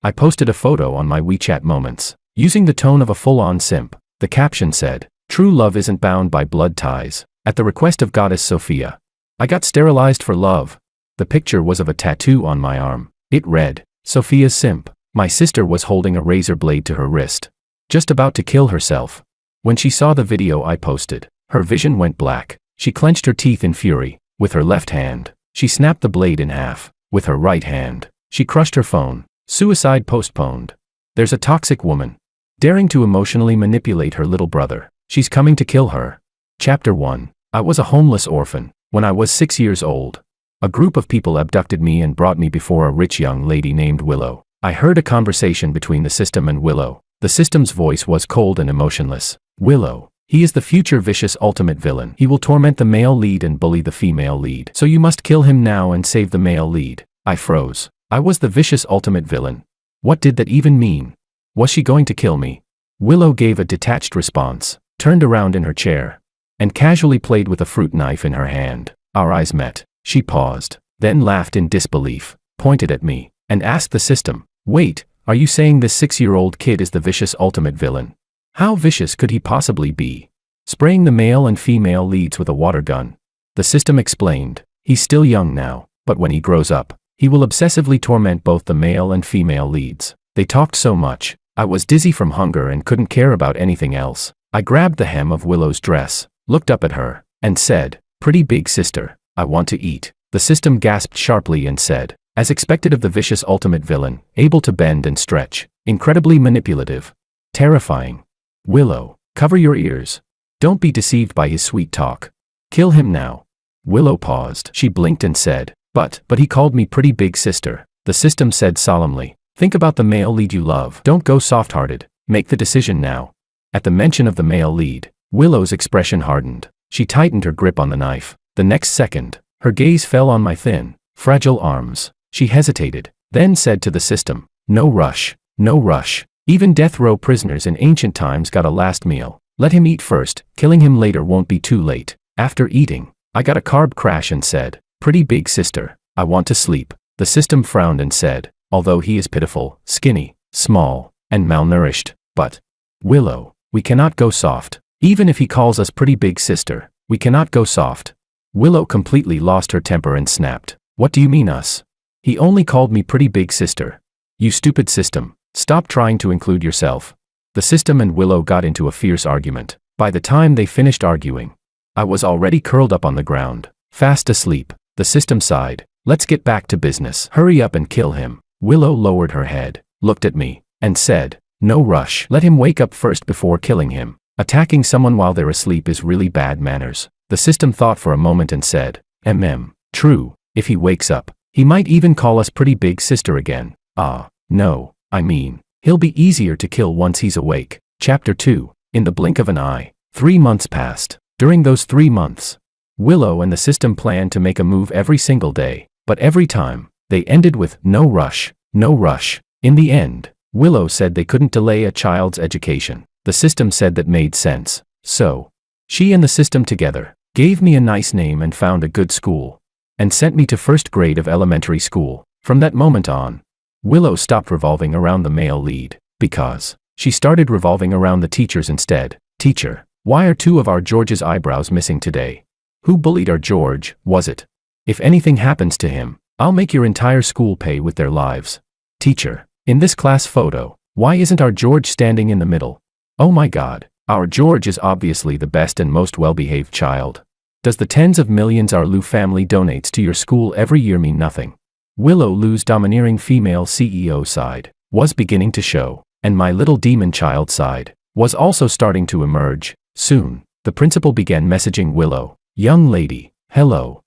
I posted a photo on my WeChat moments, using the tone of a full-on simp. The caption said, "True love isn't bound by blood ties. At the request of Goddess Sophia, I got sterilized for love." The picture was of a tattoo on my arm. It read, "Sophia's simp." My sister was holding a razor blade to her wrist, just about to kill herself. When she saw the video I posted, her vision went black. She clenched her teeth in fury. With her left hand, she snapped the blade in half. With her right hand, she crushed her phone. Suicide postponed. There's a toxic woman, daring to emotionally manipulate her little brother. She's coming to kill her. Chapter 1. I was a homeless orphan. When I was 6 years old, a group of people abducted me and brought me before a rich young lady named Willow. I heard a conversation between the system and Willow. The system's voice was cold and emotionless. "Willow, he is the future vicious ultimate villain. He will torment the male lead and bully the female lead. So you must kill him now and save the male lead." I froze. I was the vicious ultimate villain. What did that even mean? Was she going to kill me? Willow gave a detached response, turned around in her chair, and casually played with a fruit knife in her hand. Our eyes met. She paused, then laughed in disbelief, pointed at me, and asked the system, "Wait, are you saying this 6-year-old kid is the vicious ultimate villain? How vicious could he possibly be? Spraying the male and female leads with a water gun." The system explained, "He's still young now, but when he grows up, he will obsessively torment both the male and female leads." They talked so much, I was dizzy from hunger and couldn't care about anything else. I grabbed the hem of Willow's dress, looked up at her, and said, "Pretty big sister, I want to eat." The system gasped sharply and said, as expected of the vicious ultimate villain, able to bend and stretch, incredibly manipulative, terrifying. "Willow, cover your ears. Don't be deceived by his sweet talk. Kill him now." Willow paused. She blinked and said, But he called me pretty big sister." The system said solemnly, "Think about the male lead you love. Don't go soft-hearted. Make the decision now." At the mention of the male lead, Willow's expression hardened. She tightened her grip on the knife. The next second, her gaze fell on my thin, fragile arms. She hesitated, then said to the system, "No rush, no rush. Even death row prisoners in ancient times got a last meal. Let him eat first, killing him later won't be too late." After eating, I got a carb crash and said, "Pretty big sister, I want to sleep." The system frowned and said, "Although he is pitiful, skinny, small, and malnourished, but Willow, we cannot go soft. Even if he calls us pretty big sister, we cannot go soft." Willow completely lost her temper and snapped, "What do you mean us? He only called me pretty big sister. You stupid system, stop trying to include yourself." The system and Willow got into a fierce argument. By the time they finished arguing, I was already curled up on the ground, fast asleep. The system sighed, "Let's get back to business. Hurry up and kill him." Willow lowered her head, looked at me, and said, "No rush. Let him wake up first before killing him. Attacking someone while they're asleep is really bad manners." The system thought for a moment and said, True, if he wakes up, he might even call us pretty big sister again." No, I mean, he'll be easier to kill once he's awake." Chapter 2. In the blink of an eye, 3 months passed. During those 3 months, Willow and the system planned to make a move every single day, but every time, they ended with, "No rush, no rush." In the end, Willow said they couldn't delay a child's education. The system said that made sense. So, she and the system together gave me a nice name and found a good school, and sent me to 1st grade of elementary school. From that moment on, Willow stopped revolving around the male lead, because she started revolving around the teachers instead. "Teacher, why are 2 of our George's eyebrows missing today? Who bullied our George, was it? If anything happens to him, I'll make your entire school pay with their lives." "Teacher, in this class photo, why isn't our George standing in the middle? Oh my God, our George is obviously the best and most well-behaved child. Does the tens of millions our Lou family donates to your school every year mean nothing?" Willow Lou's domineering female CEO side was beginning to show, and my little demon child side was also starting to emerge. Soon, the principal began messaging Willow, "Young lady, hello.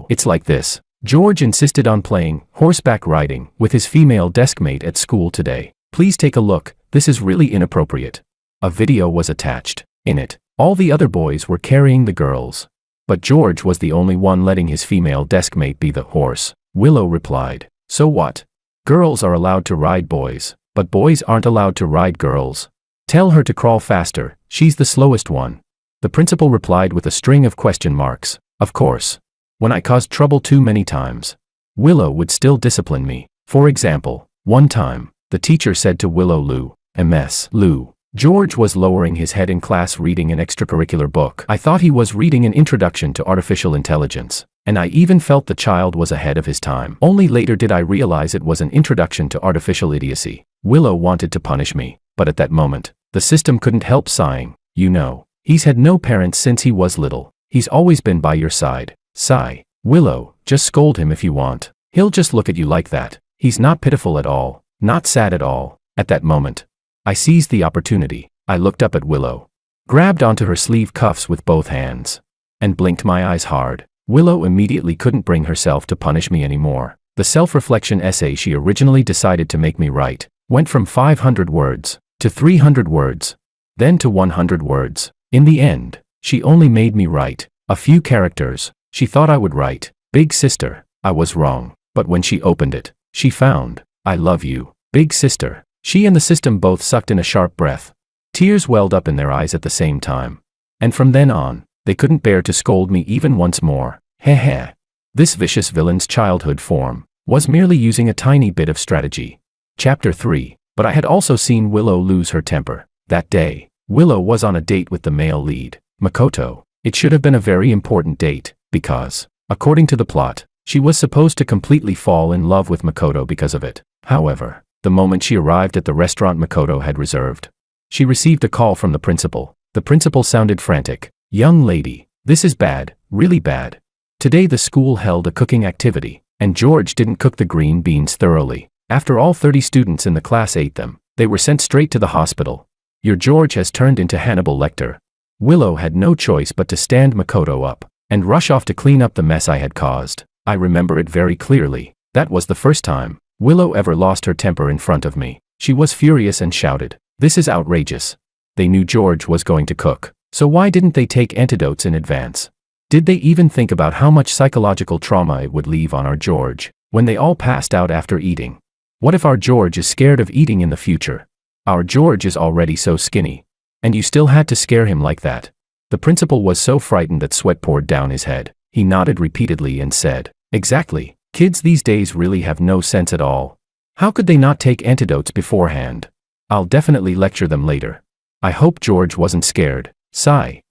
It's like this. George insisted on playing horseback riding with his female deskmate at school today. Please take a look, this is really inappropriate." A video was attached. In it, all the other boys were carrying the girls, but George was the only one letting his female deskmate be the horse. Willow replied, "So what? Girls are allowed to ride boys, but boys aren't allowed to ride girls. Tell her to crawl faster, she's the slowest one." The principal replied with a string of question marks. Of course, when I caused trouble too many times, Willow would still discipline me. For example, one time, the teacher said to Willow Lou. Ms. Lou. George was lowering his head in class reading an extracurricular book. I thought he was reading an introduction to artificial intelligence, and I even felt the child was ahead of his time. Only later did I realize it was an introduction to artificial idiocy. Willow wanted to punish me, but at that moment, the system couldn't help sighing. You know, he's had no parents since he was little. He's always been by your side. Sigh. Willow, just scold him if you want. He'll just look at you like that. He's not pitiful at all, not sad at all. At that moment, I seized the opportunity. I looked up at Willow, grabbed onto her sleeve cuffs with both hands, and blinked my eyes hard. Willow immediately couldn't bring herself to punish me anymore. The self-reflection essay she originally decided to make me write went from 500 words to 300 words, then to 100 words. In the end, she only made me write a few characters. She thought I would write, "Big sister." I was wrong, but when she opened it, she found, "I love you, big sister." She and the system both sucked in a sharp breath. Tears welled up in their eyes at the same time. And from then on, they couldn't bear to scold me even once more. Heh heh. This vicious villain's childhood form was merely using a tiny bit of strategy. Chapter 3. But I had also seen Willow lose her temper. That day, Willow was on a date with the male lead, Makoto. It should have been a very important date, because, according to the plot, she was supposed to completely fall in love with Makoto because of it. However, the moment she arrived at the restaurant Makoto had reserved, she received a call from the principal. The principal sounded frantic. "Young lady, this is bad, really bad. Today the school held a cooking activity, and George didn't cook the green beans thoroughly. After all 30 students in the class ate them, they were sent straight to the hospital. Your George has turned into Hannibal Lecter." Willow had no choice but to stand Makoto up and rush off to clean up the mess I had caused. I remember it very clearly. That was the first time Willow ever lost her temper in front of me. She was furious and shouted, "This is outrageous." They knew George was going to cook, so why didn't they take antidotes in advance? Did they even think about how much psychological trauma it would leave on our George when they all passed out after eating? What if our George is scared of eating in the future? Our George is already so skinny, and you still had to scare him like that. The principal was so frightened that sweat poured down his head. He nodded repeatedly and said, "Exactly. Kids these days really have no sense at all. How could they not take antidotes beforehand? I'll definitely lecture them later." I hope George wasn't scared. Sigh.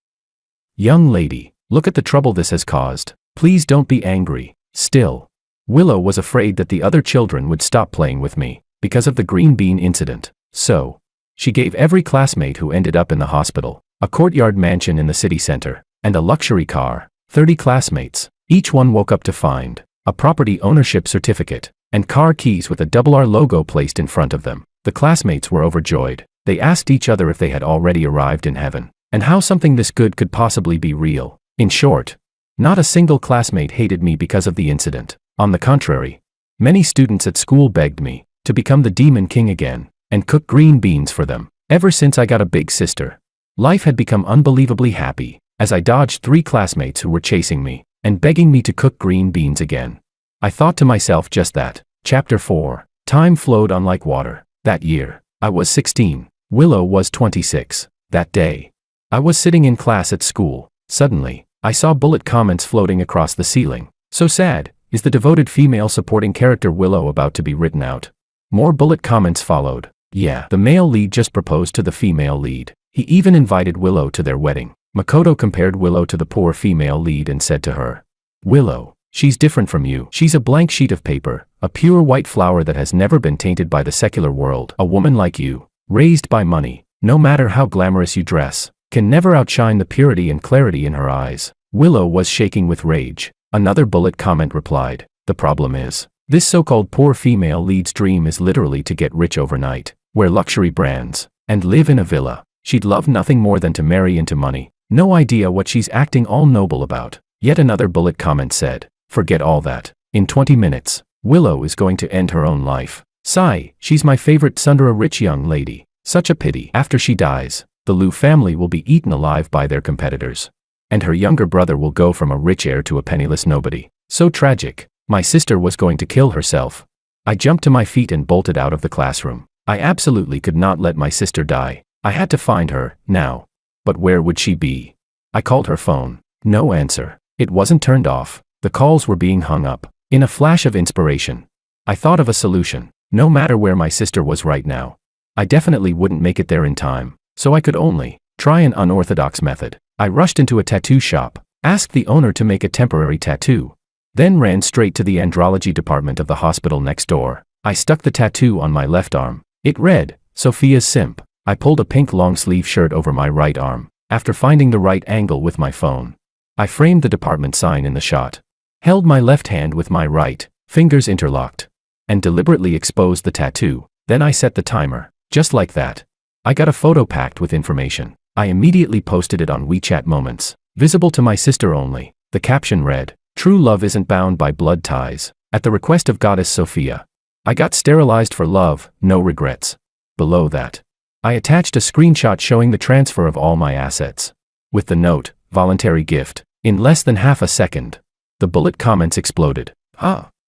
"Young lady, look at the trouble this has caused. Please don't be angry." Still, Willow was afraid that the other children would stop playing with me because of the green bean incident. So, she gave every classmate who ended up in the hospital a courtyard mansion in the city center and a luxury car. 30 classmates. Each one woke up to find a property ownership certificate and car keys with a R logo placed in front of them. The classmates were overjoyed. They asked each other if they had already arrived in heaven, and how something this good could possibly be real. In short, not a single classmate hated me because of the incident. On the contrary, many students at school begged me to become the Demon King again and cook green beans for them. Ever since I got a big sister, life had become unbelievably happy as I dodged 3 classmates who were chasing me and begging me to cook green beans again. I thought to myself just that. Chapter 4. Time flowed on like water. That year, I was 16. Willow was 26. That day, I was sitting in class at school. Suddenly, I saw bullet comments floating across the ceiling. "So sad. Is the devoted female supporting character Willow about to be written out?" More bullet comments followed. "Yeah, the male lead just proposed to the female lead. He even invited Willow to their wedding." Makoto compared Willow to the poor female lead and said to her, "Willow, she's different from you. She's a blank sheet of paper, a pure white flower that has never been tainted by the secular world. A woman like you, raised by money, no matter how glamorous you dress, can never outshine the purity and clarity in her eyes." Willow was shaking with rage. Another bullet comment replied, "The problem is, this so-called poor female lead's dream is literally to get rich overnight, wear luxury brands, and live in a villa. She'd love nothing more than to marry into money. No idea what she's acting all noble about." Yet another bullet comment said, "Forget all that. In 20 minutes, Willow is going to end her own life. Sigh, she's my favorite son, a rich young lady. Such a pity. After she dies, the Liu family will be eaten alive by their competitors. And her younger brother will go from a rich heir to a penniless nobody. So tragic. My sister was going to kill herself." I jumped to my feet and bolted out of the classroom. I absolutely could not let my sister die. I had to find her, now. But where would she be? I called her phone. No answer. It wasn't turned off. The calls were being hung up. In a flash of inspiration, I thought of a solution. No matter where my sister was right now, I definitely wouldn't make it there in time, so I could only try an unorthodox method. I rushed into a tattoo shop, asked the owner to make a temporary tattoo, then ran straight to the andrology department of the hospital next door. I stuck the tattoo on my left arm. It read, Sophia's Simp. I pulled a pink long-sleeve shirt over my right arm, after finding the right angle with my phone. I framed the department sign in the shot, held my left hand with my right, fingers interlocked, and deliberately exposed the tattoo. Then I set the timer. Just like that, I got a photo packed with information. I immediately posted it on WeChat Moments, visible to my sister only. The caption read, True love isn't bound by blood ties. At the request of Goddess Sophia, I got sterilized for love, no regrets. Below that, I attached a screenshot showing the transfer of all my assets. With the note, voluntary gift. In less than half a second, the bullet comments exploded.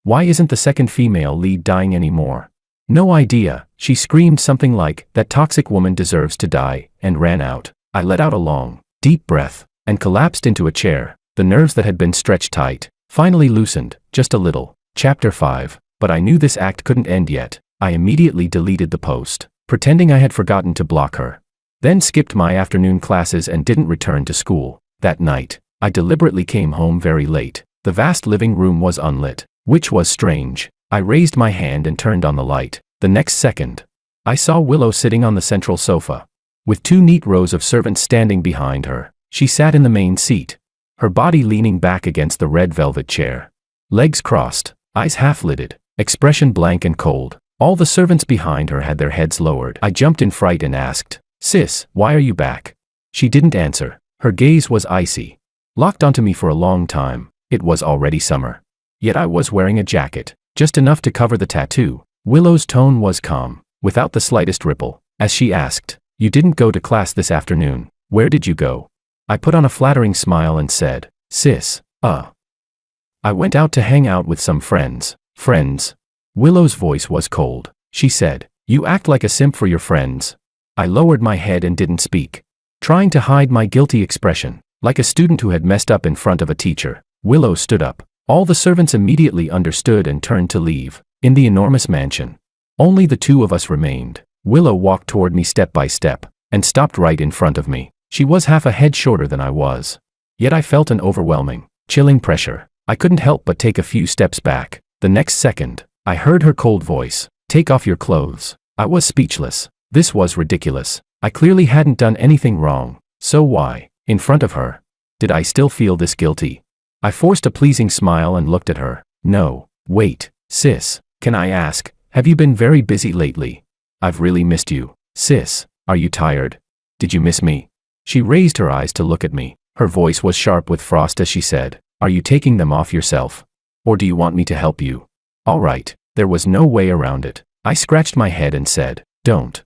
Why isn't the second female lead dying anymore? No idea. She screamed something like, that toxic woman deserves to die, and ran out. I let out a long, deep breath, and collapsed into a chair. The nerves that had been stretched tight finally loosened, just a little. Chapter 5. But I knew this act couldn't end yet. I immediately deleted the post, pretending I had forgotten to block her. Then skipped my afternoon classes and didn't return to school. That night, I deliberately came home very late. The vast living room was unlit, which was strange. I raised my hand and turned on the light. The next second, I saw Willow sitting on the central sofa, with 2 neat rows of servants standing behind her. She sat in the main seat, her body leaning back against the red velvet chair. Legs crossed, eyes half-lidded, expression blank and cold. All the servants behind her had their heads lowered. I jumped in fright and asked, Sis, why are you back? She didn't answer. Her gaze was icy, locked onto me for a long time. It was already summer. Yet I was wearing a jacket, just enough to cover the tattoo. Willow's tone was calm, without the slightest ripple, as she asked, You didn't go to class this afternoon. Where did you go? I put on a flattering smile and said, Sis, I went out to hang out with some friends. Friends? Willow's voice was cold. She said, You act like a simp for your friends. I lowered my head and didn't speak, trying to hide my guilty expression, like a student who had messed up in front of a teacher. Willow stood up. All the servants immediately understood and turned to leave. In the enormous mansion, only the 2 of us remained. Willow walked toward me step by step, and stopped right in front of me. She was half a head shorter than I was. Yet I felt an overwhelming, chilling pressure. I couldn't help but take a few steps back. The next second, I heard her cold voice, Take off your clothes. I was speechless. This was ridiculous. I clearly hadn't done anything wrong. So why, in front of her, did I still feel this guilty? I forced a pleasing smile and looked at her. No, wait, sis. Can I ask, have you been very busy lately? I've really missed you. Sis, are you tired? Did you miss me? She raised her eyes to look at me. Her voice was sharp with frost as she said, Are you taking them off yourself? Or do you want me to help you? All right, there was no way around it. I scratched my head and said, Don't,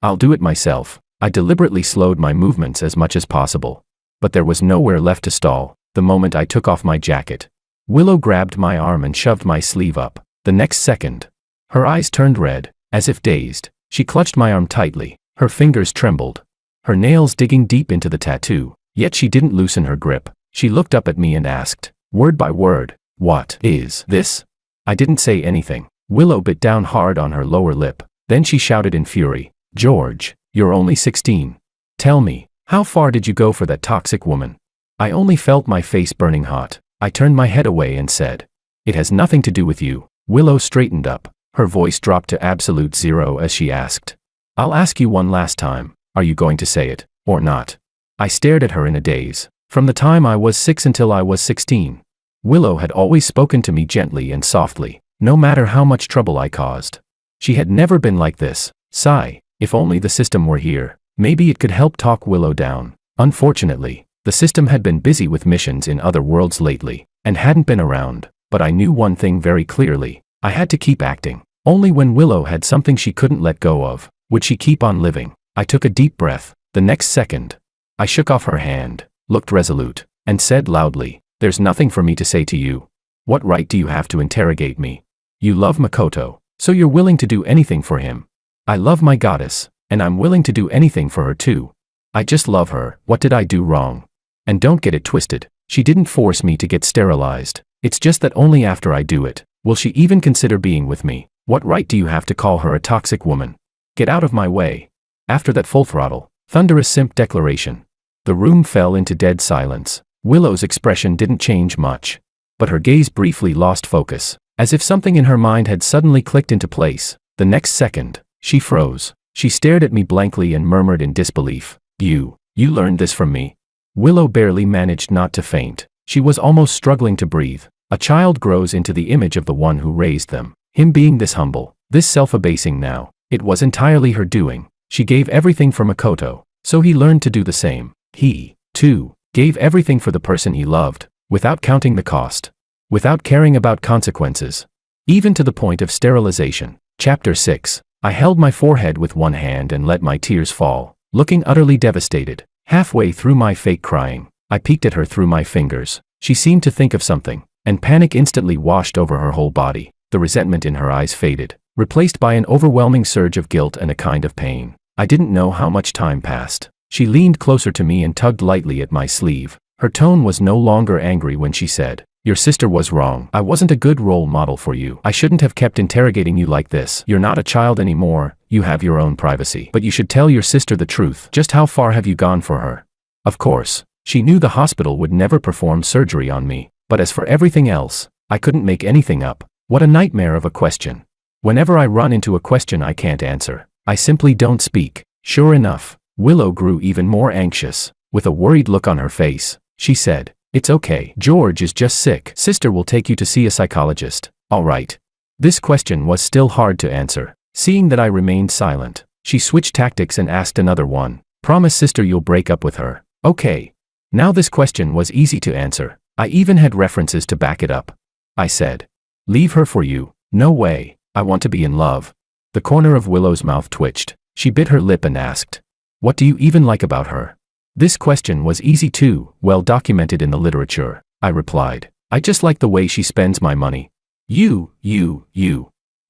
I'll do it myself. I deliberately slowed my movements as much as possible. But there was nowhere left to stall. The moment I took off my jacket, Willow grabbed my arm and shoved my sleeve up. The next second, her eyes turned red, as if dazed. She clutched my arm tightly. Her fingers trembled, her nails digging deep into the tattoo. Yet she didn't loosen her grip. She looked up at me and asked, word by word, What is this? I didn't say anything. Willow bit down hard on her lower lip. Then she shouted in fury, George, you're only 16. Tell me, how far did you go for that toxic woman? I only felt my face burning hot. I turned my head away and said, It has nothing to do with you. Willow straightened up. Her voice dropped to absolute zero as she asked, I'll ask you one last time. Are you going to say it, or not? I stared at her in a daze. From the time I was 6 until I was 16, Willow had always spoken to me gently and softly, no matter how much trouble I caused. She had never been like this. Sigh, if only the system were here, maybe it could help talk Willow down. Unfortunately, the system had been busy with missions in other worlds lately, and hadn't been around. But I knew one thing very clearly. I had to keep acting. Only when Willow had something she couldn't let go of, would she keep on living. I took a deep breath. The next second, I shook off her hand, looked resolute, and said loudly, There's nothing for me to say to you. What right do you have to interrogate me? You love Makoto, so you're willing to do anything for him. I love my goddess, and I'm willing to do anything for her too. I just love her. What did I do wrong? And don't get it twisted. She didn't force me to get sterilized. It's just that only after I do it, will she even consider being with me. What right do you have to call her a toxic woman? Get out of my way. After that full throttle, thunderous simp declaration, the room fell into dead silence. Willow's expression didn't change much, but her gaze briefly lost focus, as if something in her mind had suddenly clicked into place. The next second, she froze. She stared at me blankly and murmured in disbelief, You learned this from me? Willow barely managed not to faint. She was almost struggling to breathe. A child grows into the image of the one who raised them. Him being this humble, this self-abasing now, it was entirely her doing. She gave everything for Makoto, so he learned to do the same. He, too, gave everything for the person he loved, without counting the cost, without caring about consequences, even to the point of sterilization. Chapter 6. I held my forehead with one hand and let my tears fall, looking utterly devastated. Halfway through my fake crying, I peeked at her through my fingers. She seemed to think of something, and panic instantly washed over her whole body. The resentment in her eyes faded, replaced by an overwhelming surge of guilt and a kind of pain. I didn't know how much time passed. She leaned closer to me and tugged lightly at my sleeve. Her tone was no longer angry when she said, Your sister was wrong. I wasn't a good role model for you. I shouldn't have kept interrogating you like this. You're not a child anymore. You have your own privacy. But you should tell your sister the truth. Just how far have you gone for her? Of course, she knew the hospital would never perform surgery on me. But as for everything else, I couldn't make anything up. What a nightmare of a question. Whenever I run into a question I can't answer, I simply don't speak. Sure enough, Willow grew even more anxious. With a worried look on her face, she said, It's okay. George is just sick. Sister will take you to see a psychologist. All right. This question was still hard to answer. Seeing that I remained silent, she switched tactics and asked another one. Promise sister you'll break up with her. Okay. Now this question was easy to answer. I even had references to back it up. I said, Leave her for you. No way. I want to be in love. The corner of Willow's mouth twitched. She bit her lip and asked, What do you even like about her? This question was easy too, well documented in the literature. I replied, I just like the way she spends my money. You.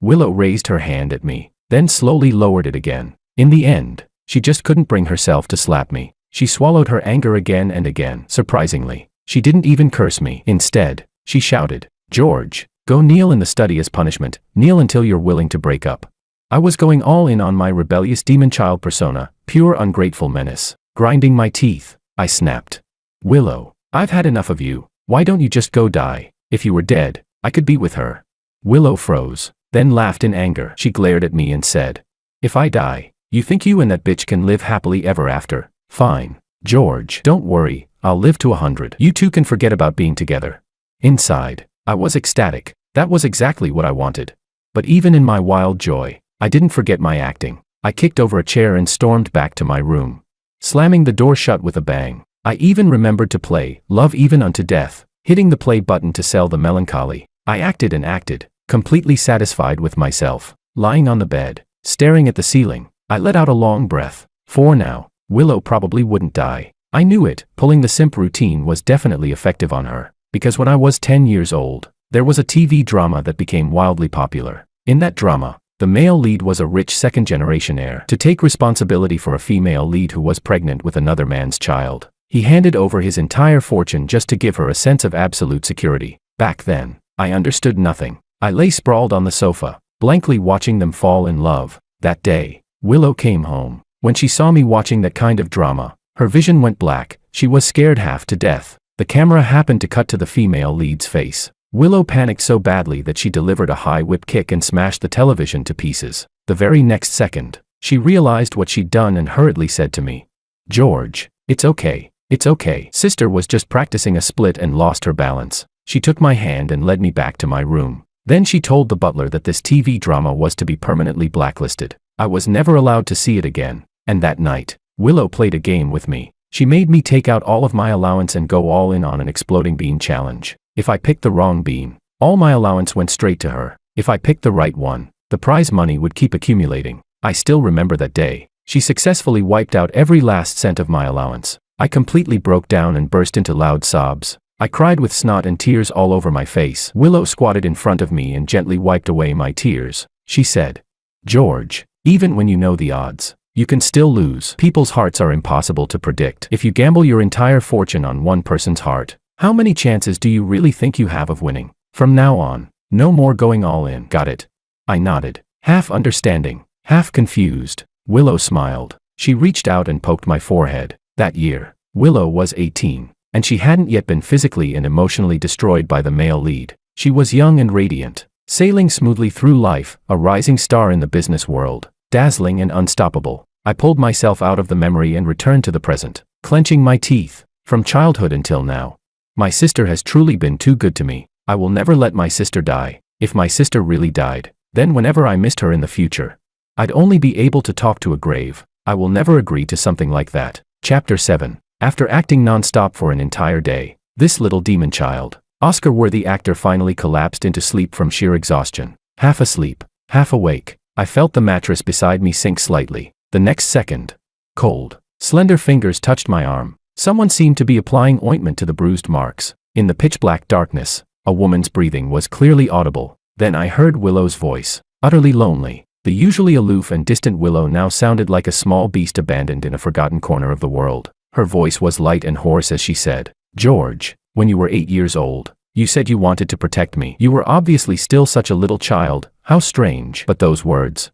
Willow raised her hand at me, then slowly lowered it again. In the end, she just couldn't bring herself to slap me. She swallowed her anger again and again. Surprisingly, she didn't even curse me. Instead, she shouted, George, go kneel in the study as punishment. Kneel until you're willing to break up. I was going all in on my rebellious demon child persona, pure ungrateful menace. Grinding my teeth, I snapped. Willow, I've had enough of you. Why don't you just go die? If you were dead, I could be with her. Willow froze, then laughed in anger. She glared at me and said, If I die, you think you and that bitch can live happily ever after? Fine. George, don't worry, I'll live to 100. You two can forget about being together. Inside, I was ecstatic. That was exactly what I wanted. But even in my wild joy, I didn't forget my acting. I kicked over a chair and stormed back to my room, slamming the door shut with a bang. I even remembered to play Love Even Unto Death, hitting the play button to sell the melancholy. I acted and acted, completely satisfied with myself. Lying on the bed, staring at the ceiling, I let out a long breath. For now, Willow probably wouldn't die. I knew it. Pulling the simp routine was definitely effective on her, because when I was 10 years old, there was a TV drama that became wildly popular. In that drama, the male lead was a rich second-generation heir to take responsibility for a female lead who was pregnant with another man's child. He handed over his entire fortune just to give her a sense of absolute security. Back then, I understood nothing. I lay sprawled on the sofa, blankly watching them fall in love. That day, Willow came home. When she saw me watching that kind of drama, her vision went black. She was scared half to death. The camera happened to cut to the female lead's face. Willow panicked so badly that she delivered a high whip kick and smashed the television to pieces. The very next second, she realized what she'd done and hurriedly said to me, George, it's okay. It's okay. Sister was just practicing a split and lost her balance. She took my hand and led me back to my room. Then she told the butler that this TV drama was to be permanently blacklisted. I was never allowed to see it again. And that night, Willow played a game with me. She made me take out all of my allowance and go all in on an exploding bean challenge. If I picked the wrong bean, all my allowance went straight to her. If I picked the right one, the prize money would keep accumulating. I still remember that day. She successfully wiped out every last cent of my allowance. I completely broke down and burst into loud sobs. I cried with snot and tears all over my face. Willow squatted in front of me and gently wiped away my tears. She said, George, even when you know the odds, you can still lose. People's hearts are impossible to predict. If you gamble your entire fortune on one person's heart, how many chances do you really think you have of winning? From now on, no more going all in. Got it? I nodded, half understanding, half confused. Willow smiled. She reached out and poked my forehead. That year, Willow was 18, and she hadn't yet been physically and emotionally destroyed by the male lead. She was young and radiant, sailing smoothly through life, a rising star in the business world, dazzling and unstoppable. I pulled myself out of the memory and returned to the present, clenching my teeth. From childhood until now, my sister has truly been too good to me. I will never let my sister die. If my sister really died, then whenever I missed her in the future, I'd only be able to talk to a grave. I will never agree to something like that. Chapter 7. After acting non-stop for an entire day, this little demon child, Oscar-worthy actor, finally collapsed into sleep from sheer exhaustion. Half asleep, half awake, I felt the mattress beside me sink slightly. The next second, cold, slender fingers touched my arm. Someone seemed to be applying ointment to the bruised marks. In the pitch-black darkness, a woman's breathing was clearly audible. Then I heard Willow's voice, utterly lonely. The usually aloof and distant Willow now sounded like a small beast abandoned in a forgotten corner of the world. Her voice was light and hoarse as she said, "George, when you were 8 years old, you said you wanted to protect me. You were obviously still such a little child. How strange." But those words,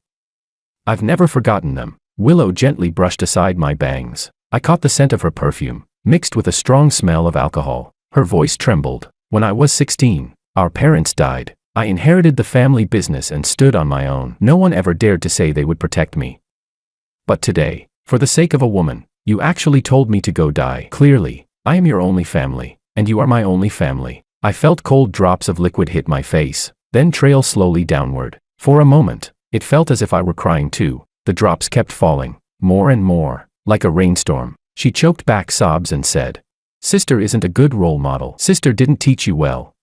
I've never forgotten them. Willow gently brushed aside my bangs. I caught the scent of her perfume, mixed with a strong smell of alcohol. Her voice trembled. "When I was 16, our parents died. I inherited the family business and stood on my own. No one ever dared to say they would protect me. But today, for the sake of a woman, you actually told me to go die. Clearly, I am your only family, and you are my only family." I felt cold drops of liquid hit my face, then trail slowly downward. For a moment, it felt as if I were crying too. The drops kept falling, more and more, like a rainstorm. She choked back sobs and said, "Sister isn't a good role model. Sister didn't teach you well."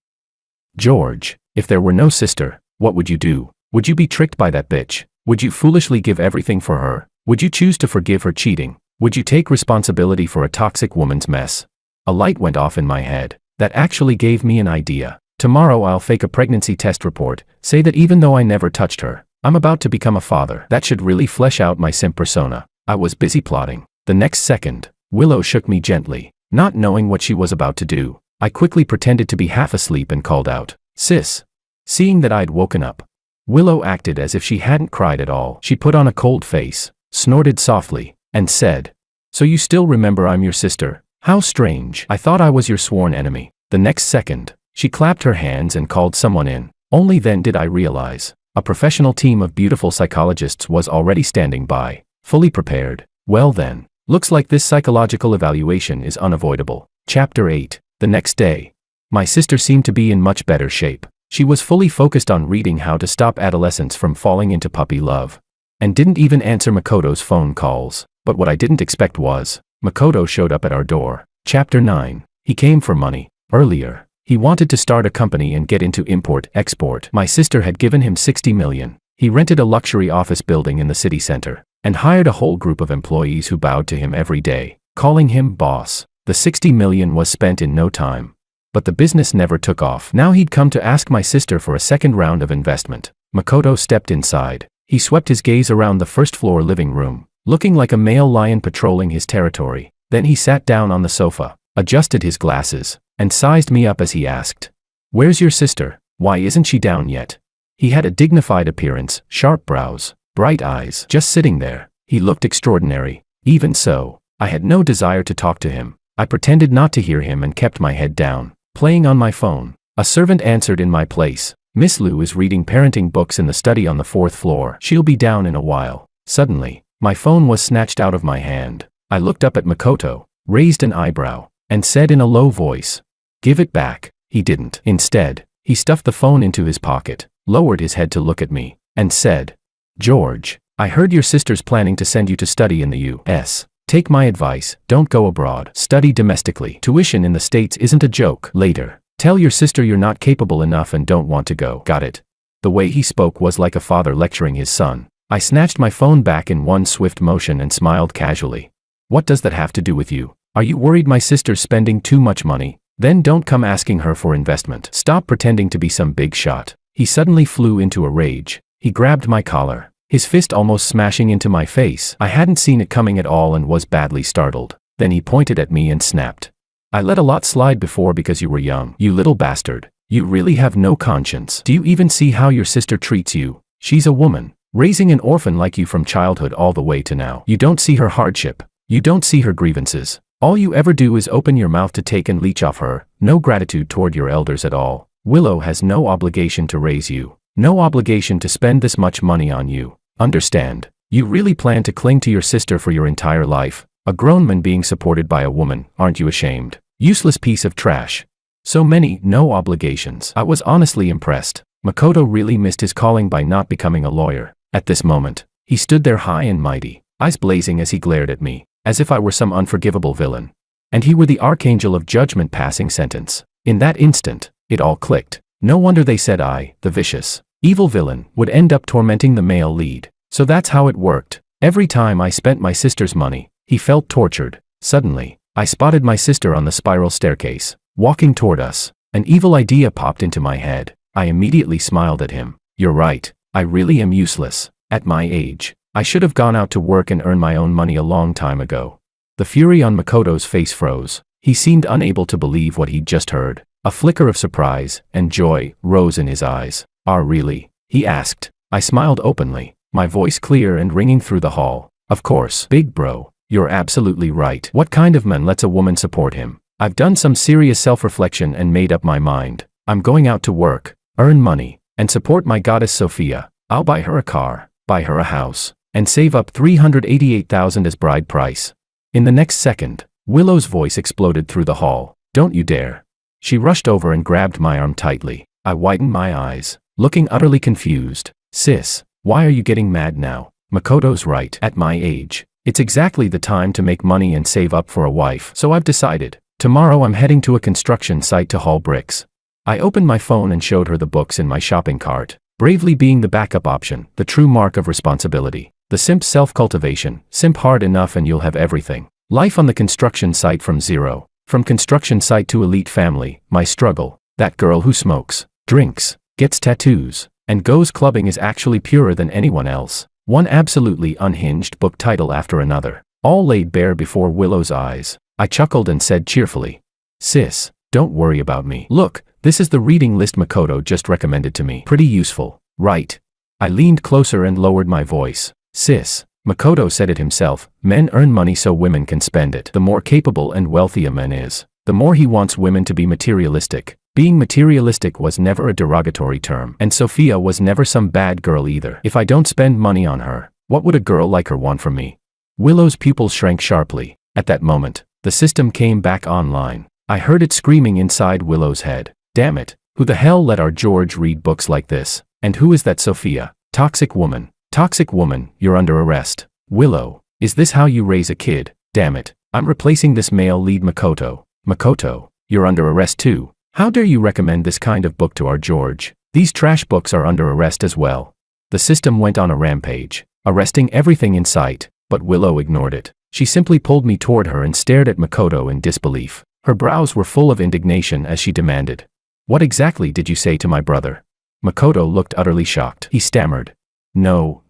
"George, if there were no sister, what would you do? Would you be tricked by that bitch? Would you foolishly give everything for her? Would you choose to forgive her cheating? Would you take responsibility for a toxic woman's mess?" A light went off in my head. That actually gave me an idea. Tomorrow I'll fake a pregnancy test report, say that even though I never touched her, I'm about to become a father. That should really flesh out my simp persona. I was busy plotting. The next second, Willow shook me gently. Not knowing what she was about to do, I quickly pretended to be half asleep and called out, "Sis." Seeing that I'd woken up, Willow acted as if she hadn't cried at all. She put on a cold face, snorted softly, and said, "So you still remember I'm your sister? How strange. I thought I was your sworn enemy." The next second, she clapped her hands and called someone in. Only then did I realize, a professional team of beautiful psychologists was already standing by, fully prepared. Well then, looks like this psychological evaluation is unavoidable. Chapter 8. The next day, my sister seemed to be in much better shape. She was fully focused on reading How to Stop Adolescents from Falling into Puppy Love, and didn't even answer Makoto's phone calls. But what I didn't expect was, Makoto showed up at our door. Chapter 9. He came for money. Earlier, he wanted to start a company and get into import-export. My sister had given him 60 million. He rented a luxury office building in the city center, and hired a whole group of employees who bowed to him every day, calling him boss. The 60 million was spent in no time. But the business never took off. Now he'd come to ask my sister for a second round of investment. Makoto stepped inside. He swept his gaze around the first-floor living room, looking like a male lion patrolling his territory. Then he sat down on the sofa, adjusted his glasses, and sized me up as he asked, "Where's your sister? Why isn't she down yet?" He had a dignified appearance, sharp brows, bright eyes. Just sitting there, he looked extraordinary. Even so, I had no desire to talk to him. I pretended not to hear him and kept my head down, playing on my phone. A servant answered in my place. "Miss Liu is reading parenting books in the study on the 4th floor. She'll be down in a while." Suddenly, my phone was snatched out of my hand. I looked up at Makoto, raised an eyebrow, and said in a low voice, "Give it back." He didn't. Instead, he stuffed the phone into his pocket, lowered his head to look at me, and said, "George, I heard your sister's planning to send you to study in the US. Take my advice, don't go abroad. Study domestically. Tuition in the States isn't a joke. Later, tell your sister you're not capable enough and don't want to go. Got it?" The way he spoke was like a father lecturing his son. I snatched my phone back in one swift motion and smiled casually. "What does that have to do with you? Are you worried my sister's spending too much money? Then don't come asking her for investment. Stop pretending to be some big shot." He suddenly flew into a rage. He grabbed my collar, his fist almost smashing into my face. I hadn't seen it coming at all and was badly startled. Then he pointed at me and snapped, "I let a lot slide before because you were young. You little bastard. You really have no conscience. Do you even see how your sister treats you? She's a woman, raising an orphan like you from childhood all the way to now. You don't see her hardship. You don't see her grievances. All you ever do is open your mouth to take and leech off her. No gratitude toward your elders at all. Willow has no obligation to raise you. No obligation to spend this much money on you. Understand? You really plan to cling to your sister for your entire life? A grown man being supported by a woman, aren't you ashamed? Useless piece of trash. So many, no obligations. I was honestly impressed. Makoto really missed his calling by not becoming a lawyer. At this moment, he stood there high and mighty, eyes blazing as he glared at me, as if I were some unforgivable villain. And he were the archangel of judgment passing sentence. In that instant, it all clicked. No wonder they said I, the vicious, evil villain, would end up tormenting the male lead. So that's how it worked. Every time I spent my sister's money, he felt tortured. Suddenly, I spotted my sister on the spiral staircase, walking toward us. An evil idea popped into my head. I immediately smiled at him. You're right. I really am useless. At my age, I should have gone out to work and earned my own money a long time ago. The fury on Makoto's face froze. He seemed unable to believe what he'd just heard. A flicker of surprise and joy rose in his eyes. Really? He asked. I smiled openly, my voice clear and ringing through the hall. Of course, big bro. You're absolutely right. What kind of man lets a woman support him? I've done some serious self-reflection and made up my mind. I'm going out to work, earn money, and support my goddess Sophia. I'll buy her a car, buy her a house, and save up $388,000 as bride price. In the next second, Willow's voice exploded through the hall. Don't you dare. She rushed over and grabbed my arm tightly. I widened my eyes, looking utterly confused. Sis, why are you getting mad now? Makoto's right. At my age, it's exactly the time to make money and save up for a wife. So I've decided. Tomorrow I'm heading to a construction site to haul bricks. I opened my phone and showed her the books in my shopping cart. Bravely being the backup option, the true mark of responsibility. The simp self-cultivation. Simp hard enough and you'll have everything. Life on the construction site from zero. From construction site to elite family. My struggle. That girl who smokes, drinks, gets tattoos, and goes clubbing is actually purer than anyone else. One absolutely unhinged book title after another. All laid bare before Willow's eyes. I chuckled and said cheerfully, Sis, don't worry about me. Look, this is the reading list Makoto just recommended to me. Pretty useful, right? I leaned closer and lowered my voice. Sis, Makoto said it himself, men earn money so women can spend it. The more capable and wealthy a man is, the more he wants women to be materialistic. Being materialistic was never a derogatory term, and Sophia was never some bad girl either. If I don't spend money on her, what would a girl like her want from me? Willow's pupils shrank sharply. At that moment, the system came back online. I heard it screaming inside Willow's head. Damn it, who the hell let our George read books like this? And who is that Sophia? Toxic woman. Toxic woman, you're under arrest. Willow, is this how you raise a kid? Damn it, I'm replacing this male lead Makoto. Makoto, you're under arrest too. How dare you recommend this kind of book to our George? These trash books are under arrest as well. The system went on a rampage, arresting everything in sight, but Willow ignored it. She simply pulled me toward her and stared at Makoto in disbelief. Her brows were full of indignation as she demanded, What exactly did you say to my brother? Makoto looked utterly shocked. He stammered, No,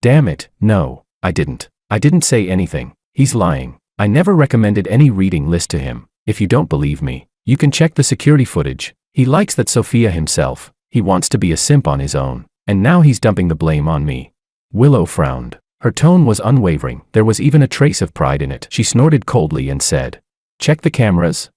damn it, no, I didn't say anything. He's lying. I never recommended any reading list to him. If you don't believe me, you can check the security footage. He likes that Sophia himself. He wants to be a simp on his own, and now he's dumping the blame on me. Willow frowned. Her tone was unwavering. There was even a trace of pride in it. She snorted coldly and said, Check the cameras?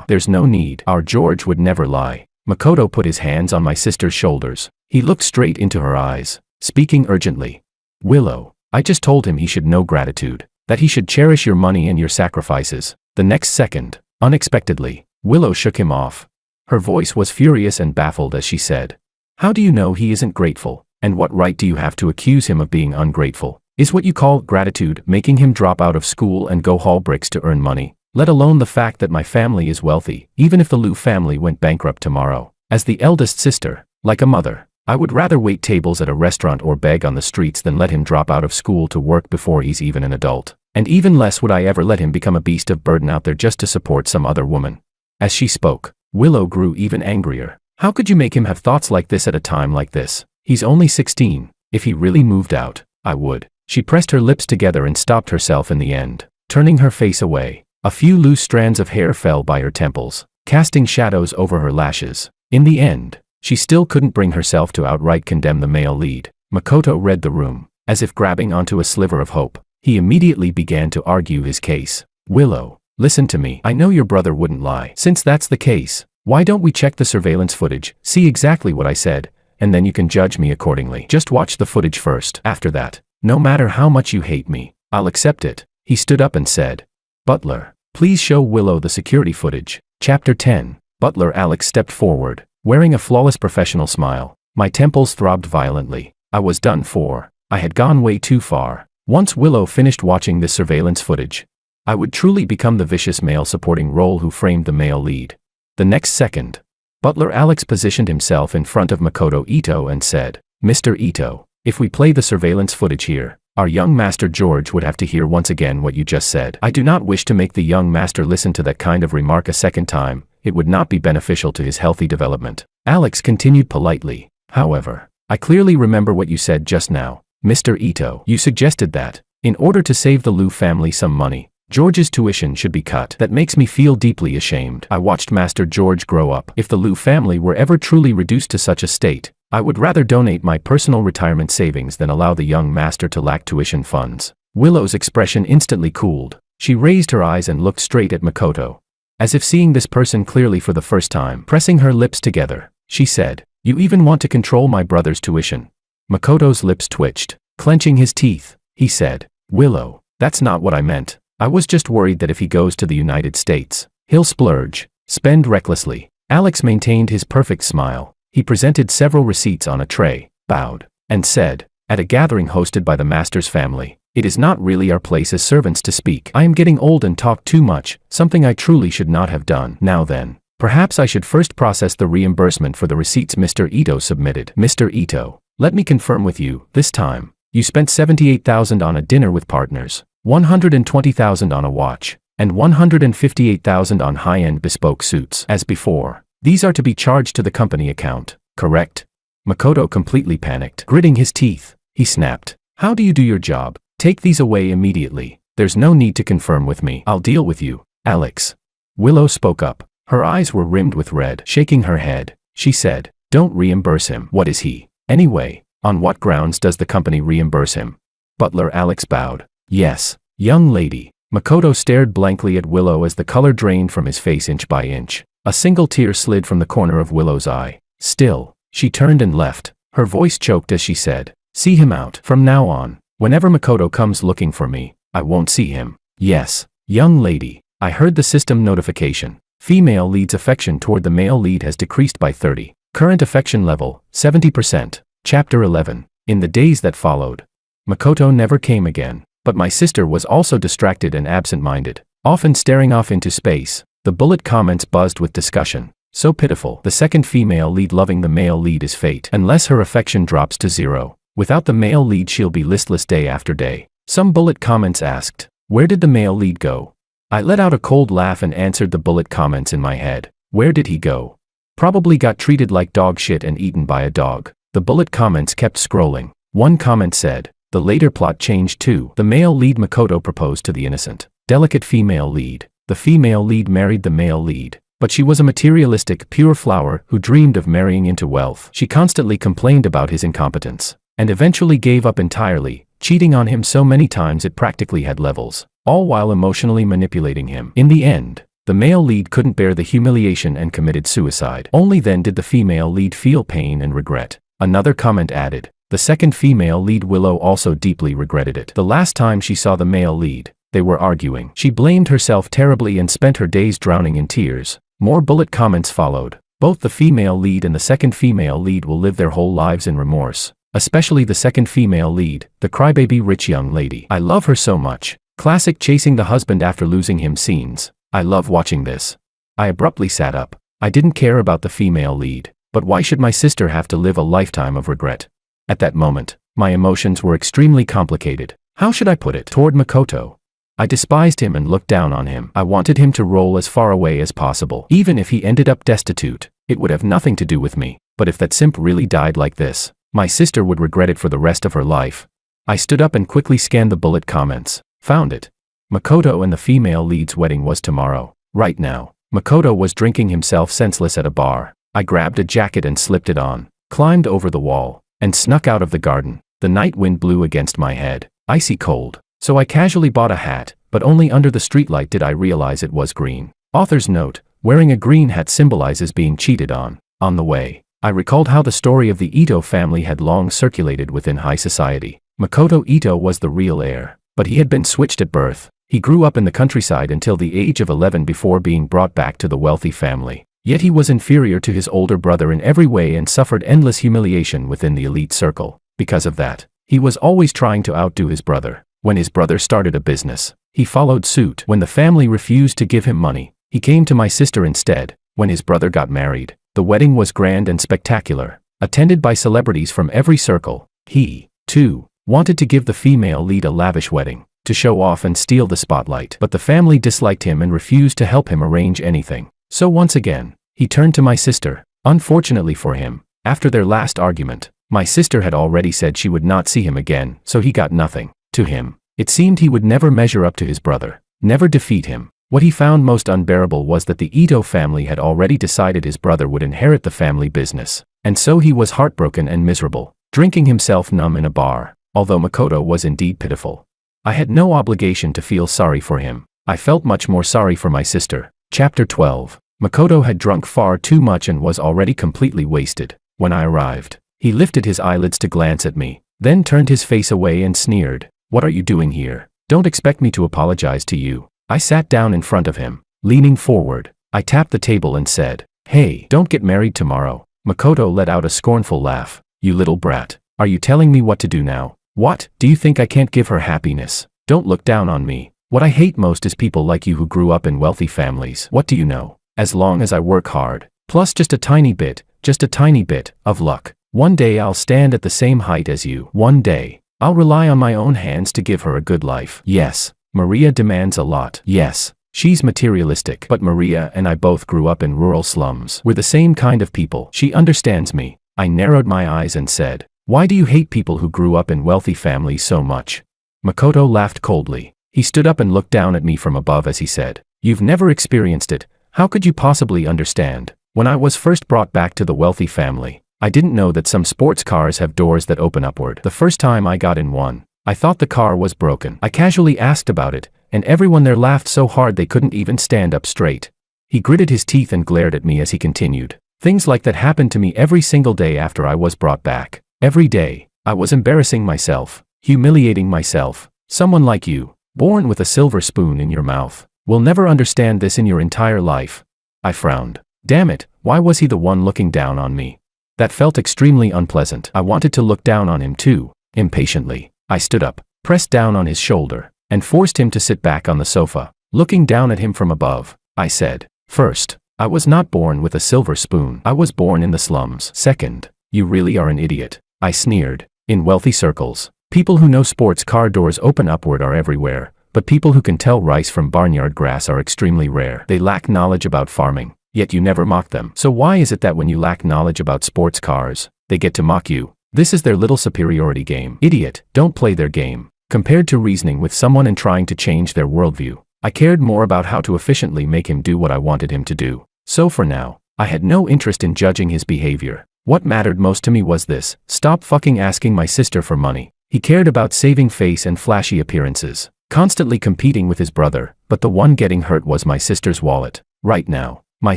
There's no need. Our George would never lie. Makoto put his hands on my sister's shoulders. He looked straight into her eyes, speaking urgently. Willow, I just told him he should know gratitude, that he should cherish your money and your sacrifices. The next second, unexpectedly, Willow shook him off. Her voice was furious and baffled as she said, How do you know he isn't grateful? And what right do you have to accuse him of being ungrateful? Is what you call gratitude making him drop out of school and go haul bricks to earn money? Let alone the fact that my family is wealthy, even if the Liu family went bankrupt tomorrow. As the eldest sister, like a mother, I would rather wait tables at a restaurant or beg on the streets than let him drop out of school to work before he's even an adult. And even less would I ever let him become a beast of burden out there just to support some other woman. As she spoke, Willow grew even angrier. How could you make him have thoughts like this at a time like this? He's only 16. If he really moved out, I would. She pressed her lips together and stopped herself in the end, turning her face away. A few loose strands of hair fell by her temples, casting shadows over her lashes. In the end, She still couldn't bring herself to outright condemn the male lead. Makoto read the room. As if grabbing onto a sliver of hope, he immediately began to argue his case. Willow, listen to me. I know your brother wouldn't lie. Since that's the case, why don't we check the surveillance footage, see exactly what I said, and then you can judge me accordingly. Just watch the footage first. After that, no matter how much you hate me, I'll accept it. He stood up and said, Butler, please show Willow the security footage. Chapter 10. Butler Alex stepped forward, wearing a flawless professional smile. My temples throbbed violently. I was done for. I had gone way too far. Once Willow finished watching this surveillance footage, I would truly become the vicious male supporting role who framed the male lead. The next second, Butler Alex positioned himself in front of Makoto Ito and said, Mr. Ito, if we play the surveillance footage here, our young master George would have to hear once again what you just said. I do not wish to make the young master listen to that kind of remark a second time. It would not be beneficial to his healthy development. Alex continued politely. However, I clearly remember what you said just now. Mr. Ito, you suggested that, in order to save the Liu family some money, George's tuition should be cut. That makes me feel deeply ashamed. I watched Master George grow up. If the Liu family were ever truly reduced to such a state, I would rather donate my personal retirement savings than allow the young master to lack tuition funds. Willow's expression instantly cooled. She raised her eyes and looked straight at Makoto, as if seeing this person clearly for the first time. Pressing her lips together, she said, You even want to control my brother's tuition? Makoto's lips twitched. Clenching his teeth, he said, Willow, that's not what I meant. I was just worried that if he goes to the United States, he'll splurge, spend recklessly. Alex maintained his perfect smile. He presented several receipts on a tray, bowed, and said, At a gathering hosted by the master's family, it is not really our place as servants to speak. I am getting old and talk too much, something I truly should not have done. Now then, perhaps I should first process the reimbursement for the receipts Mr. Ito submitted. Mr. Ito, let me confirm with you, this time, you spent $78,000 on a dinner with partners, $120,000 on a watch, and $158,000 on high-end bespoke suits. As before, these are to be charged to the company account, correct? Makoto completely panicked. Gritting his teeth, he snapped, How do you do your job? Take these away immediately. There's no need to confirm with me. I'll deal with you, Alex. Willow spoke up. Her eyes were rimmed with red. Shaking her head, she said, Don't reimburse him. What is he? Anyway, on what grounds does the company reimburse him? Butler Alex bowed. Yes, young lady. Makoto stared blankly at Willow as the color drained from his face inch by inch. A single tear slid from the corner of Willow's eye. Still, she turned and left. Her voice choked as she said, See him out. From now on, whenever Makoto comes looking for me, I won't see him. Yes, young lady. I heard the system notification. Female lead's affection toward the male lead has decreased by 30. Current affection level, 70%. Chapter 11. In the days that followed, Makoto never came again, but my sister was also distracted and absent-minded, often staring off into space. The bullet comments buzzed with discussion. So pitiful. The second female lead loving the male lead is fate. Unless her affection drops to zero, without the male lead she'll be listless day after day. Some bullet comments asked, Where did the male lead go? I let out a cold laugh and answered the bullet comments in my head. Where did he go? Probably got treated like dog shit and eaten by a dog. The bullet comments kept scrolling. One comment said, The later plot changed too. The male lead Makoto proposed to the innocent, delicate female lead. The female lead married the male lead. But she was a materialistic, pure flower who dreamed of marrying into wealth. She constantly complained about his incompetence, and eventually gave up entirely, cheating on him so many times it practically had levels, all while emotionally manipulating him. In the end, the male lead couldn't bear the humiliation and committed suicide. Only then did the female lead feel pain and regret. Another comment added, The second female lead Willow also deeply regretted it. The last time she saw the male lead, they were arguing. She blamed herself terribly and spent her days drowning in tears. More bullet comments followed. Both the female lead and the second female lead will live their whole lives in remorse. Especially the second female lead, the crybaby rich young lady. I love her so much. Classic chasing the husband after losing him scenes. I love watching this. I abruptly sat up. I didn't care about the female lead, but why should my sister have to live a lifetime of regret? At that moment, my emotions were extremely complicated. How should I put it? Toward Makoto, I despised him and looked down on him. I wanted him to roll as far away as possible. Even if he ended up destitute, it would have nothing to do with me. But if that simp really died like this, my sister would regret it for the rest of her life. I stood up and quickly scanned the bullet comments. Found it. Makoto and the female lead's wedding was tomorrow. Right now, Makoto was drinking himself senseless at a bar. I grabbed a jacket and slipped it on, climbed over the wall, and snuck out of the garden. The night wind blew against my head, icy cold, so I casually bought a hat, but only under the streetlight did I realize it was green. Author's note: wearing a green hat symbolizes being cheated on. On the way, I recalled how the story of the Ito family had long circulated within high society. Makoto Ito was the real heir, but he had been switched at birth. He grew up in the countryside until the age of 11 before being brought back to the wealthy family. Yet he was inferior to his older brother in every way and suffered endless humiliation within the elite circle. Because of that, he was always trying to outdo his brother. When his brother started a business, he followed suit. When the family refused to give him money, he came to my sister instead. When his brother got married, the wedding was grand and spectacular, attended by celebrities from every circle. He, too, wanted to give the female lead a lavish wedding, to show off and steal the spotlight. But the family disliked him and refused to help him arrange anything. So once again, he turned to my sister. Unfortunately for him, after their last argument, my sister had already said she would not see him again, so he got nothing. To him, it seemed he would never measure up to his brother, never defeat him. What he found most unbearable was that the Ito family had already decided his brother would inherit the family business, and so he was heartbroken and miserable, drinking himself numb in a bar. Although Makoto was indeed pitiful, I had no obligation to feel sorry for him. I felt much more sorry for my sister. Chapter 12. Makoto had drunk far too much and was already completely wasted. When I arrived, he lifted his eyelids to glance at me, then turned his face away and sneered. "What are you doing here? Don't expect me to apologize to you." I sat down in front of him, leaning forward. I tapped the table and said, "Hey, don't get married tomorrow." Makoto let out a scornful laugh. "You little brat, are you telling me what to do now? What, do you think I can't give her happiness? Don't look down on me. What I hate most is people like you who grew up in wealthy families. What do you know? As long as I work hard, plus just a tiny bit of luck, one day I'll stand at the same height as you. One day, I'll rely on my own hands to give her a good life." Yes, Maria demands a lot. Yes, she's materialistic. But Maria and I both grew up in rural slums. We're the same kind of people. She understands me. I narrowed my eyes and said, "Why do you hate people who grew up in wealthy families so much?" Makoto laughed coldly. He stood up and looked down at me from above as he said, "You've never experienced it. How could you possibly understand? When I was first brought back to the wealthy family, I didn't know that some sports cars have doors that open upward. The first time I got in one, I thought the car was broken. I casually asked about it, and everyone there laughed so hard they couldn't even stand up straight." He gritted his teeth and glared at me as he continued. "Things like that happened to me every single day after I was brought back. Every day, I was embarrassing myself, humiliating myself. Someone like you, born with a silver spoon in your mouth, will never understand this in your entire life." I frowned. Damn it, why was he the one looking down on me? That felt extremely unpleasant. I wanted to look down on him too. Impatiently, I stood up, pressed down on his shoulder, and forced him to sit back on the sofa. Looking down at him from above, I said, "First, I was not born with a silver spoon. I was born in the slums. Second, you really are an idiot." I sneered. In wealthy circles, people who know sports car doors open upward are everywhere, but people who can tell rice from barnyard grass are extremely rare. They lack knowledge about farming, yet you never mock them. So why is it that when you lack knowledge about sports cars, they get to mock you? This is their little superiority game. Idiot, don't play their game. Compared to reasoning with someone and trying to change their worldview, I cared more about how to efficiently make him do what I wanted him to do. So for now, I had no interest in judging his behavior. What mattered most to me was this: stop fucking asking my sister for money. He cared about saving face and flashy appearances, constantly competing with his brother, but the one getting hurt was my sister's wallet. Right now, my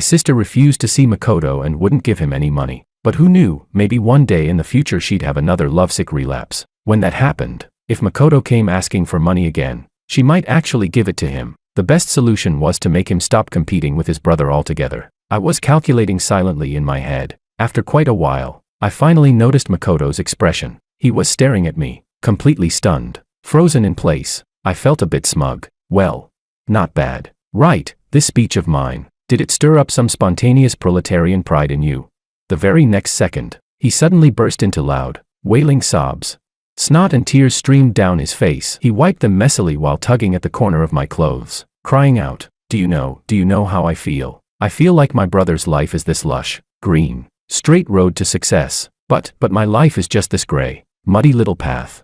sister refused to see Makoto and wouldn't give him any money. But who knew, maybe one day in the future she'd have another lovesick relapse. When that happened, if Makoto came asking for money again, she might actually give it to him. The best solution was to make him stop competing with his brother altogether. I was calculating silently in my head. After quite a while, I finally noticed Makoto's expression. He was staring at me, completely stunned, frozen in place. I felt a bit smug. Well, not bad. Right, this speech of mine, did it stir up some spontaneous proletarian pride in you? The very next second, he suddenly burst into loud, wailing sobs. Snot and tears streamed down his face. He wiped them messily while tugging at the corner of my clothes, crying out, do you know how I feel? I feel like my brother's life is this lush, green, straight road to success, but my life is just this gray, muddy little path.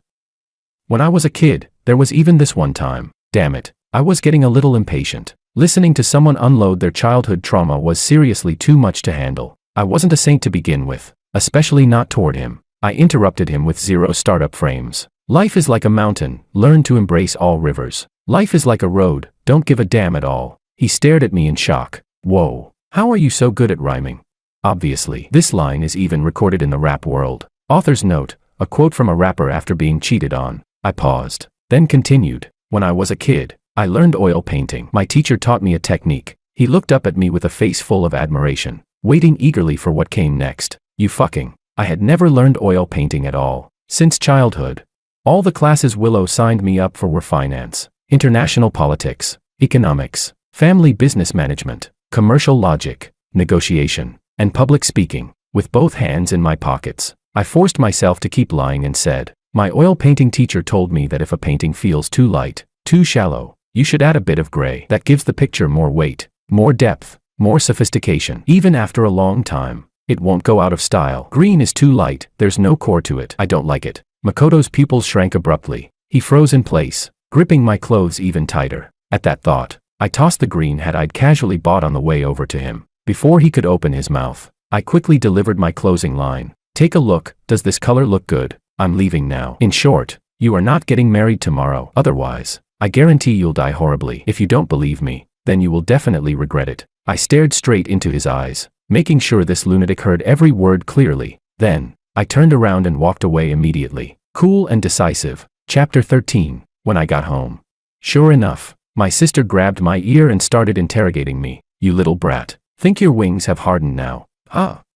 When I was a kid, there was even this one time. Damn it, I was getting a little impatient. Listening to someone unload their childhood trauma was seriously too much to handle. I wasn't a saint to begin with, especially not toward him. I interrupted him with 0 startup frames. Life is like a mountain, learn to embrace all rivers. Life is like a road, don't give a damn at all. He stared at me in shock. Whoa, how are you so good at rhyming? Obviously, this line is even recorded in the rap world. Author's note, a quote from a rapper after being cheated on. I paused, then continued. When I was a kid, I learned oil painting. My teacher taught me a technique. He looked up at me with a face full of admiration, waiting eagerly for what came next. You fucking. I had never learned oil painting at all. Since childhood. All the classes Willow signed me up for were finance, international politics, economics, family business management, commercial logic, negotiation, and public speaking. With both hands in my pockets, I forced myself to keep lying and said, my oil painting teacher told me that if a painting feels too light, too shallow, you should add a bit of gray. That gives the picture more weight, more depth, more sophistication. Even after a long time, it won't go out of style. Green is too light, there's no core to it. I don't like it. Makoto's pupils shrank abruptly. He froze in place, gripping my clothes even tighter. At that thought, I tossed the green hat I'd casually bought on the way over to him. Before he could open his mouth, I quickly delivered my closing line. Take a look, does this color look good? I'm leaving now. In short, you are not getting married tomorrow. Otherwise, I guarantee you'll die horribly. If you don't believe me, then you will definitely regret it. I stared straight into his eyes, making sure this lunatic heard every word clearly. Then, I turned around and walked away immediately. Cool and decisive. Chapter 13. When I got home. Sure enough, my sister grabbed my ear and started interrogating me. You little brat. Think your wings have hardened now?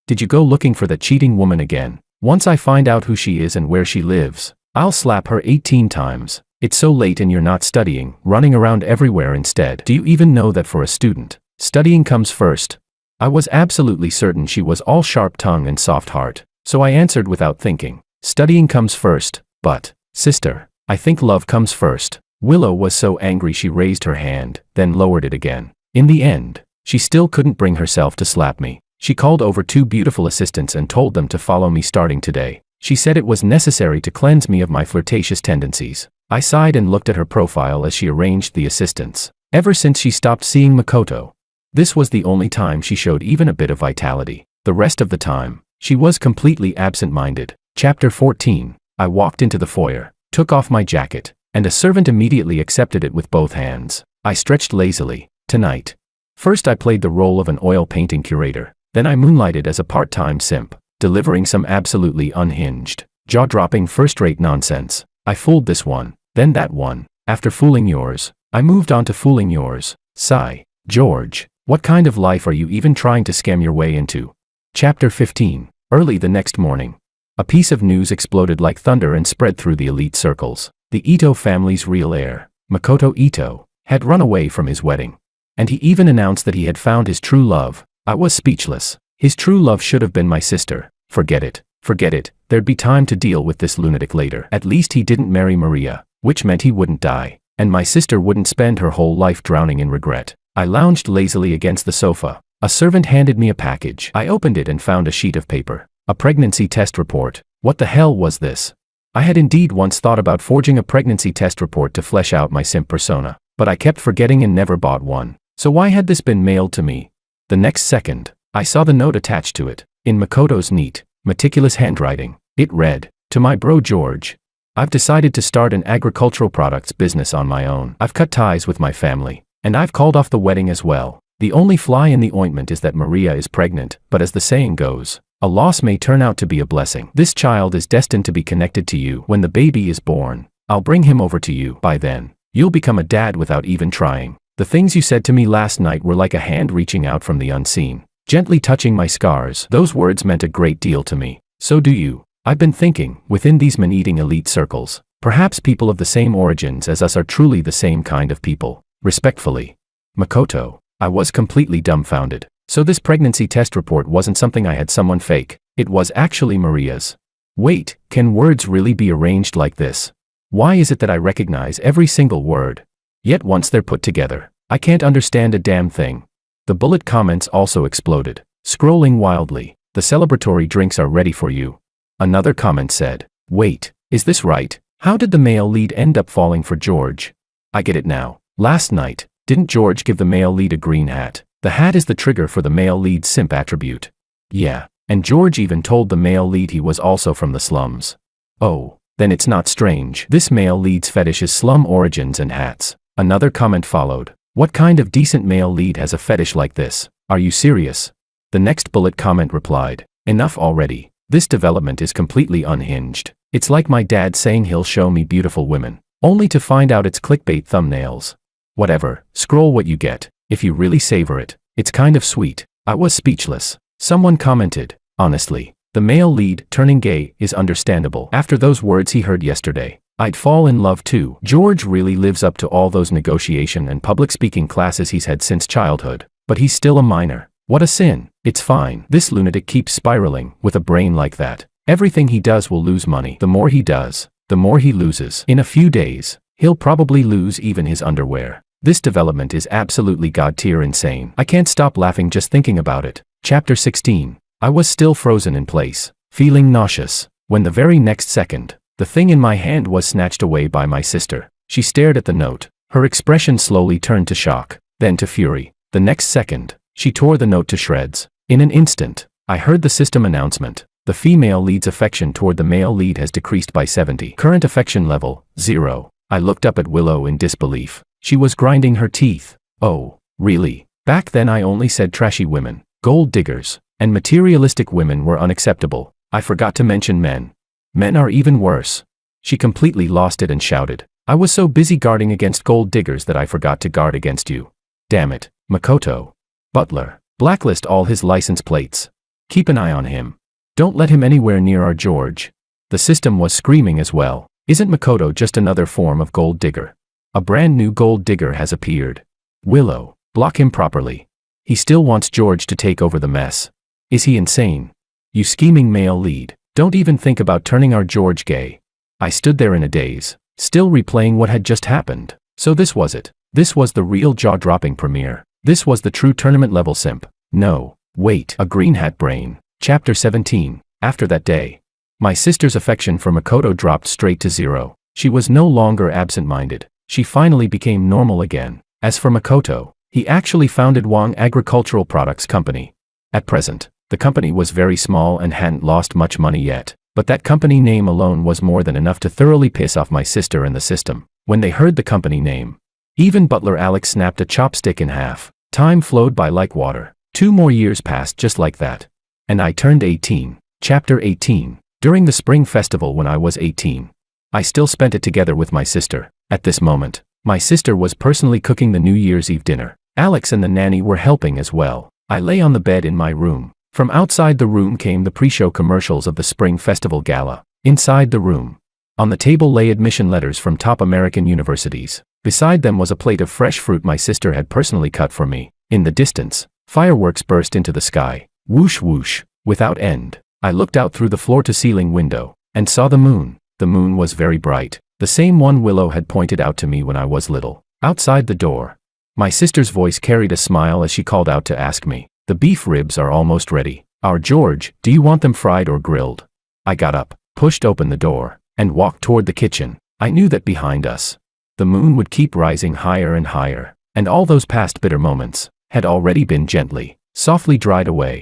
Did you go looking for that cheating woman again? Once I find out who she is and where she lives, I'll slap her 18 times. It's so late and you're not studying, running around everywhere instead. Do you even know that for a student, studying comes first? I was absolutely certain she was all sharp tongue and soft heart, so I answered without thinking. Studying comes first, but, sister, I think love comes first. Willow was so angry she raised her hand, then lowered it again. In the end, she still couldn't bring herself to slap me. She called over 2 beautiful assistants and told them to follow me starting today. She said it was necessary to cleanse me of my flirtatious tendencies. I sighed and looked at her profile as she arranged the assistants. Ever since she stopped seeing Makoto, this was the only time she showed even a bit of vitality. The rest of the time, she was completely absent-minded. Chapter 14. I walked into the foyer, took off my jacket, and a servant immediately accepted it with both hands. I stretched lazily. Tonight. First I played the role of an oil painting curator. Then I moonlighted as a part-time simp, delivering some absolutely unhinged, jaw-dropping first-rate nonsense. I fooled this one, then that one. After fooling yours, I moved on to fooling yours. Sigh. George, what kind of life are you even trying to scam your way into? Chapter 15. Early the next morning, a piece of news exploded like thunder and spread through the elite circles. The Ito family's real heir, Makoto Ito, had run away from his wedding. And he even announced that he had found his true love. I was speechless. His true love should have been my sister. Forget it. Forget it. There'd be time to deal with this lunatic later. At least he didn't marry Maria, which meant he wouldn't die. And my sister wouldn't spend her whole life drowning in regret. I lounged lazily against the sofa. A servant handed me a package. I opened it and found a sheet of paper. A pregnancy test report. What the hell was this? I had indeed once thought about forging a pregnancy test report to flesh out my simp persona, but I kept forgetting and never bought one. So why had this been mailed to me? The next second, I saw the note attached to it. In Makoto's neat, meticulous handwriting, it read, "To my bro George. I've decided to start an agricultural products business on my own. I've cut ties with my family, and I've called off the wedding as well. The only fly in the ointment is that Maria is pregnant, but as the saying goes, a loss may turn out to be a blessing. This child is destined to be connected to you. When the baby is born, I'll bring him over to you. By then, you'll become a dad without even trying. The things you said to me last night were like a hand reaching out from the unseen, gently touching my scars. Those words meant a great deal to me. So do you. I've been thinking, within these man-eating elite circles, perhaps people of the same origins as us are truly the same kind of people. Respectfully, Makoto." I was completely dumbfounded. So this pregnancy test report wasn't something I had someone fake. It was actually Maria's. Wait, can words really be arranged like this? Why is it that I recognize every single word? Yet once they're put together, I can't understand a damn thing. The bullet comments also exploded, scrolling wildly. "The celebratory drinks are ready for you." Another comment said, "Wait, is this right? How did the male lead end up falling for George? I get it now. Last night, didn't George give the male lead a green hat? The hat is the trigger for the male lead simp attribute. Yeah, and George even told the male lead he was also from the slums. Oh, then it's not strange. This male lead's fetish is slum origins and hats. Another comment followed. What kind of decent male lead has a fetish like this? Are you serious? The next bullet comment replied. Enough already. This development is completely unhinged. It's like my dad saying he'll show me beautiful women, only to find out it's clickbait thumbnails. Whatever, scroll what you get. If you really savor it, it's kind of sweet. I was speechless. Someone commented, honestly, the male lead turning gay is understandable. After those words he heard yesterday, I'd fall in love too. George really lives up to all those negotiation and public speaking classes he's had since childhood, but he's still a minor. What a sin. It's fine. This lunatic keeps spiraling. With a brain like that, everything he does will lose money. The more he does, the more he loses. In a few days, he'll probably lose even his underwear. This development is absolutely god-tier insane. I can't stop laughing just thinking about it. Chapter 16. I was still frozen in place, feeling nauseous, when the very next second, the thing in my hand was snatched away by my sister. She stared at the note. Her expression slowly turned to shock, then to fury. The next second, she tore the note to shreds. In an instant, I heard the system announcement. The female lead's affection toward the male lead has decreased by 70. Current affection level, 0. I looked up at Willow in disbelief. She was grinding her teeth. Oh, really? Back then I only said trashy women, gold diggers, and materialistic women were unacceptable. I forgot to mention men. Men are even worse. She completely lost it and shouted. I was so busy guarding against gold diggers that I forgot to guard against you. Damn it, Makoto. Butler, blacklist all his license plates. Keep an eye on him. Don't let him anywhere near our George. The system was screaming as well. Isn't Makoto just another form of gold digger? A brand new gold digger has appeared. Willow, block him properly. He still wants George to take over the mess. Is he insane? You scheming male lead, don't even think about turning our George gay. I stood there in a daze, still replaying what had just happened. So this was it. This was the real jaw-dropping premiere. This was the true tournament-level simp. No, wait, a green hat brain. Chapter 17. After that day, my sister's affection for Makoto dropped straight to 0. She was no longer absent-minded. She finally became normal again. As for Makoto, he actually founded Wang Agricultural Products Company. At present, the company was very small and hadn't lost much money yet, but that company name alone was more than enough to thoroughly piss off my sister and the system. When they heard the company name, even Butler Alex snapped a chopstick in half. Time flowed by like water. 2 more years passed just like that. And I turned 18. Chapter 18. During the spring festival when I was 18, I still spent it together with my sister. At this moment, my sister was personally cooking the New Year's Eve dinner. Alex and the nanny were helping as well. I lay on the bed in my room. From outside the room came the pre-show commercials of the Spring Festival Gala. Inside the room, on the table lay admission letters from top American universities. Beside them was a plate of fresh fruit my sister had personally cut for me. In the distance, fireworks burst into the sky. Whoosh whoosh, without end. I looked out through the floor-to-ceiling window, and saw the moon. The moon was very bright. The same one Willow had pointed out to me when I was little. Outside the door, my sister's voice carried a smile as she called out to ask me, "The beef ribs are almost ready. Our George, do you want them fried or grilled?" I got up, pushed open the door, and walked toward the kitchen. I knew that behind us, the moon would keep rising higher and higher, and all those past bitter moments had already been gently, softly dried away.